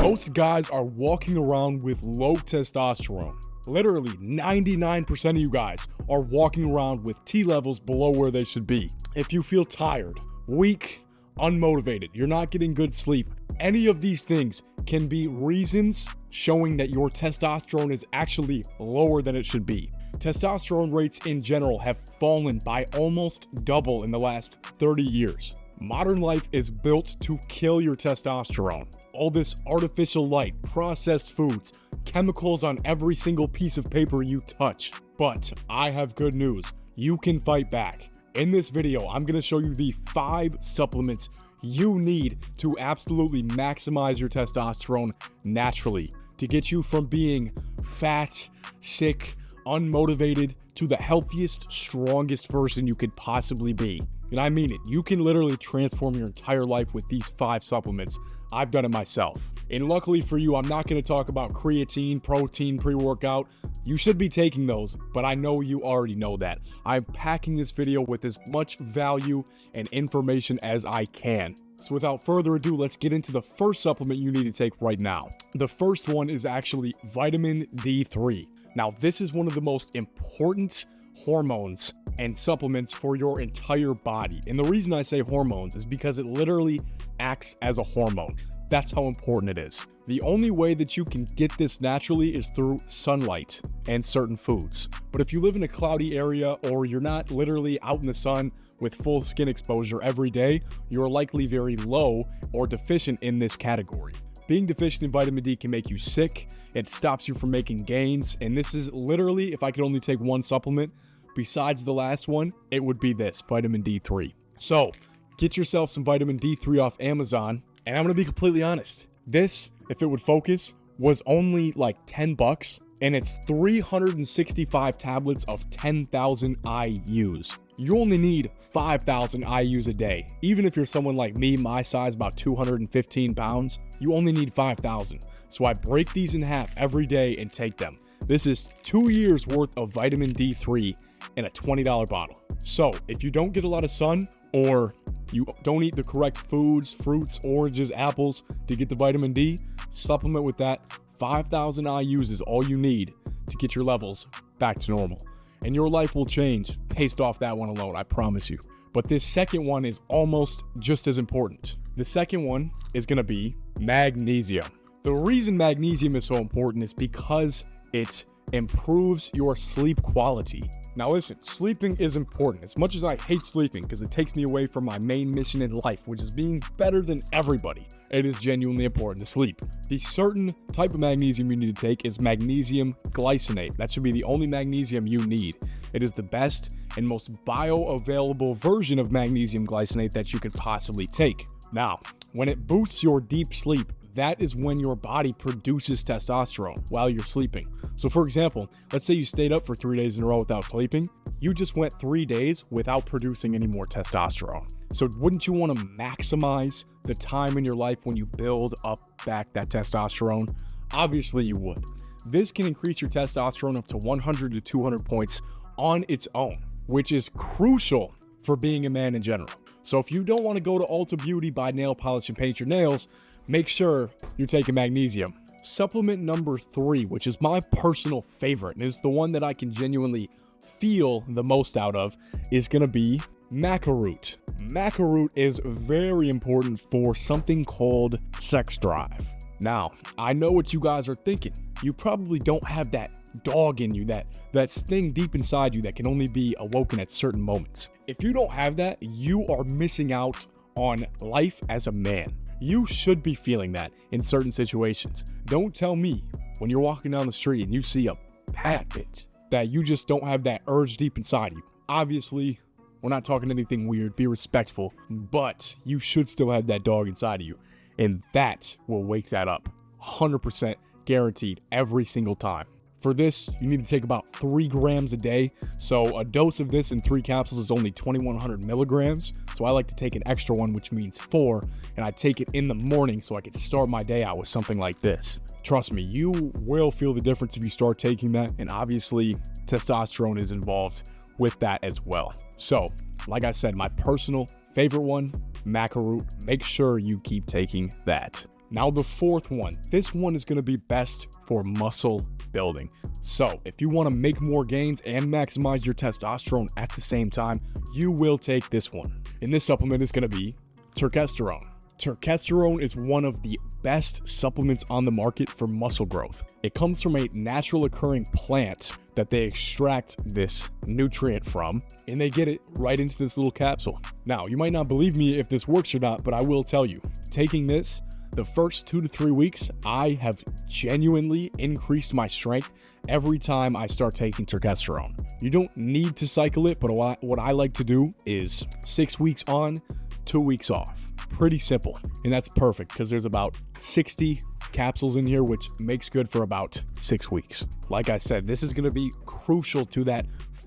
Most guys are walking around with low testosterone. Literally 99% of you guys are walking around with T levels below where they should be. If you feel tired, weak, unmotivated, you're not getting good sleep, any of these things can be reasons showing that your testosterone is actually lower than it should be. Testosterone rates in general have fallen by almost double in the last 30 years. Modern life is built to kill your testosterone. All this artificial light, processed foods, chemicals on every single piece of paper you touch. But I have good news. You can fight back. In this video, I'm going to show you the 5 supplements you need to absolutely maximize your testosterone naturally to get you from being fat, sick, unmotivated to the healthiest, strongest version you could possibly be. And I mean it. You can literally transform your entire life with these 5 supplements. I've done it myself. And luckily for you, I'm not going to talk about creatine, protein, pre-workout. You should be taking those, but I know you already know that. I'm packing this video with as much value and information as I can. So without further ado, let's get into the first supplement you need to take right now. The first one is actually vitamin D3. Now, this is one of the most important hormones and supplements for your entire body. And the reason I say hormones is because it literally acts as a hormone. That's how important it is. The only way that you can get this naturally is through sunlight and certain foods. But if you live in a cloudy area or you're not literally out in the sun with full skin exposure every day, you're likely very low or deficient in this category. Being deficient in vitamin D can make you sick. It stops you from making gains. And this is literally, if I could only take one supplement, besides the last one, it would be this, vitamin D3. So get yourself some vitamin D3 off Amazon. And I'm going to be completely honest. This, if it would focus, was only like 10 bucks. And it's 365 tablets of 10,000 IUs. You only need 5,000 IUs a day. Even if you're someone like me, my size, about 215 pounds, you only need 5,000. So I break these in half every day and take them. This is 2 years worth of vitamin D3 in a $20 bottle. So if you don't get a lot of sun or you don't eat the correct foods, fruits, oranges, apples to get the vitamin D, supplement with that. 5,000 IUs is all you need to get your levels back to normal. And your life will change based off that one alone, I promise you. But this second one is almost just as important. The second one is going to be magnesium. The reason magnesium is so important is because it improves your sleep quality. Now listen, sleeping is important. As much as I hate sleeping because it takes me away from my main mission in life, which is being better than everybody, it is genuinely important to sleep. The certain type of magnesium you need to take is magnesium glycinate. That should be the only magnesium you need. It is the best and most bioavailable version of magnesium glycinate that you could possibly take. Now, when it boosts your deep sleep, that is when your body produces testosterone while you're sleeping. So for example, let's say you stayed up for 3 days in a row without sleeping. You just went 3 days without producing any more testosterone. So wouldn't you want to maximize the time in your life when you build up back that testosterone? Obviously you would. This can increase your testosterone up to 100 to 200 points on its own, which is crucial for being a man in general. So if you don't want to go to Ulta Beauty, buy nail polish and paint your nails, make sure you're taking magnesium. Supplement number 3, which is my personal favorite, and is the one that I can genuinely feel the most out of, is going to be Maca Root. Maca Root is very important for something called sex drive. Now, I know what you guys are thinking. You probably don't have that dog in you, that thing deep inside you that can only be awoken at certain moments. If you don't have that, you are missing out on life as a man. You should be feeling that in certain situations. Don't tell me when you're walking down the street and you see a bad bitch that you just don't have that urge deep inside you. Obviously, we're not talking anything weird, be respectful, but you should still have that dog inside of you. And that will wake that up. 100% guaranteed every single time. For this, you need to take about 3 grams a day. So a dose of this in 3 capsules is only 2,100 milligrams. So I like to take an extra one, which means 4. And I take it in the morning so I can start my day out with something like this. Trust me, you will feel the difference if you start taking that. And obviously, testosterone is involved with that as well. So, like I said, my personal favorite one, Maca Root. Make sure you keep taking that. Now the fourth one, this one is going to be best for muscle building. So if you want to make more gains and maximize your testosterone at the same time, you will take this one. And this supplement is going to be testosterone. Testosterone is one of the best supplements on the market for muscle growth. It comes from a natural occurring plant that they extract this nutrient from, and they get it right into this little capsule. Now, you might not believe me if this works or not, but I will tell you, taking this, the first 2 to 3 weeks, I have genuinely increased my strength every time I start taking testosterone. You don't need to cycle it, but what I like to do is 6 weeks on, 2 weeks off. Pretty simple, and that's perfect because there's about 60 capsules in here, which makes good for about 6 weeks. Like I said, this is going to be crucial to that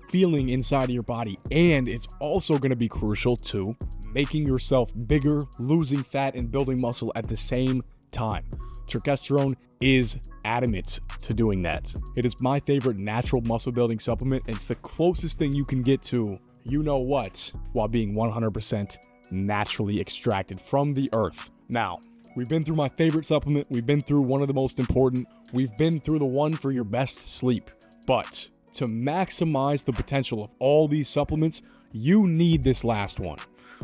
feeling inside of your body, and it's also going to be crucial to making yourself bigger, losing fat, and building muscle at the same time. Testosterone is adamant to doing that. It is my favorite natural muscle building supplement. It's the closest thing you can get to you know what while being 100% naturally extracted from the earth. Now, we've been through my favorite supplement. We've been through one of the most important. We've been through the one for your best sleep. But to maximize the potential of all these supplements, you need this last one.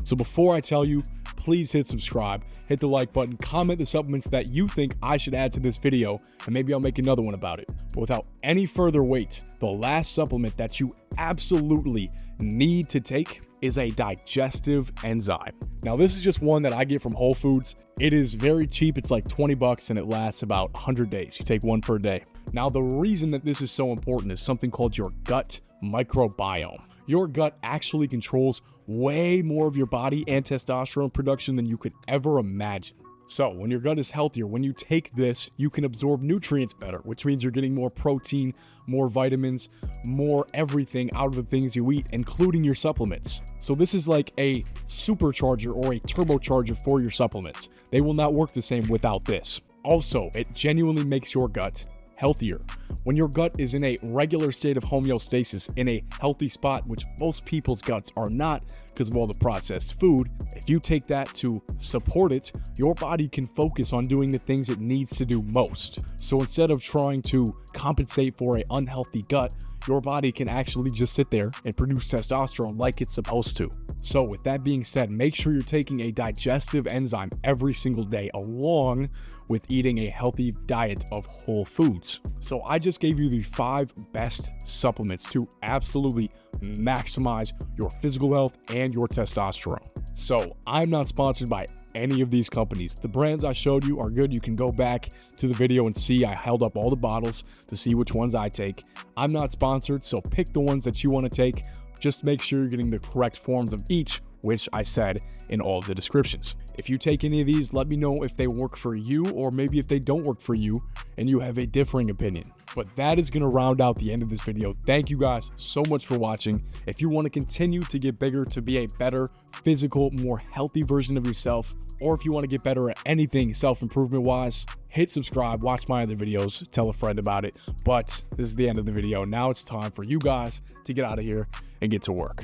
So before I tell you, please hit subscribe, hit the like button, comment the supplements that you think I should add to this video, and maybe I'll make another one about it. But without any further wait, the last supplement that you absolutely need to take is a digestive enzyme. Now, this is just one that I get from Whole Foods. It is very cheap. It's like 20 bucks and it lasts about 100 days. You take one per day. Now, the reason that this is so important is something called your gut microbiome. Your gut actually controls way more of your body and testosterone production than you could ever imagine. So when your gut is healthier, when you take this, you can absorb nutrients better, which means you're getting more protein, more vitamins, more everything out of the things you eat, including your supplements. So this is like a supercharger or a turbocharger for your supplements. They will not work the same without this. Also, it genuinely makes your gut healthier. When your gut is in a regular state of homeostasis, in a healthy spot, which most people's guts are not because of all the processed food, if you take that to support it, your body can focus on doing the things it needs to do most. So instead of trying to compensate for an unhealthy gut, your body can actually just sit there and produce testosterone like it's supposed to. So with that being said, make sure you're taking a digestive enzyme every single day along with eating a healthy diet of whole foods. So I just gave you the 5 best supplements to absolutely maximize your physical health and your testosterone. So I'm not sponsored by any of these companies. The brands I showed you are good. You can go back to the video and see I held up all the bottles to see which ones I take. I'm not sponsored, so pick the ones that you want to take. Just make sure you're getting the correct forms of each, which I said in all of the descriptions. If you take any of these, let me know if they work for you or maybe if they don't work for you and you have a differing opinion. But that is going to round out the end of this video. Thank you guys so much for watching. If you want to continue to get bigger, to be a better physical, more healthy version of yourself, or if you want to get better at anything self-improvement wise, hit subscribe, watch my other videos, tell a friend about it. But this is the end of the video. Now it's time for you guys to get out of here and get to work.